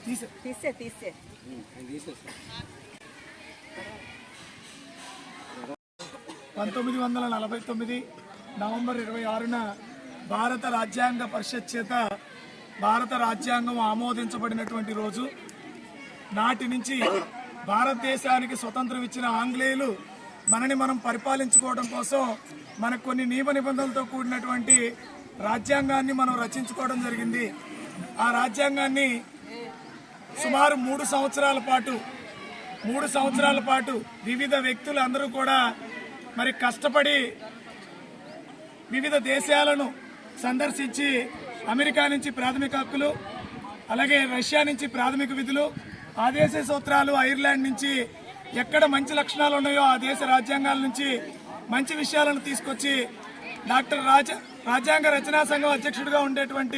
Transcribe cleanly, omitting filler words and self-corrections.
తీసే 1949 నవంబర్ 26న భారత రాజ్యాంగ పరిషత్ చేత భారత రాజ్యాంగం ఆమోదించబడినటువంటి రోజు. నాటి నుంచి భారతదేశానికి స్వతంత్రం ఇచ్చిన ఆంగ్లేయులు మనని మనం పరిపాలించుకోవడం కోసం మనకు కొన్ని నియమ నిబంధనలతో కూడినటువంటి రాజ్యాంగాన్ని మనం రచించుకోవడం జరిగింది. ఆ రాజ్యాంగాన్ని సుమారు 3 సంవత్సరాల పాటు వివిధ వ్యక్తులు అందరూ కూడా మరి కష్టపడి వివిధ దేశాలను సందర్శించి అమెరికా నుంచి ప్రాథమిక హక్కులు, అలాగే రష్యా నుంచి ప్రాథమిక విధులు, ఆ దేశ సూత్రాలు, ఐర్లాండ్ నుంచి ఎక్కడ మంచి లక్షణాలు ఉన్నాయో ఆ దేశ రాజ్యాంగాల నుంచి మంచి విషయాలను తీసుకొచ్చి డాక్టర్ రాజ్యాంగ రచనా సంఘం అధ్యక్షుడిగా ఉండేటువంటి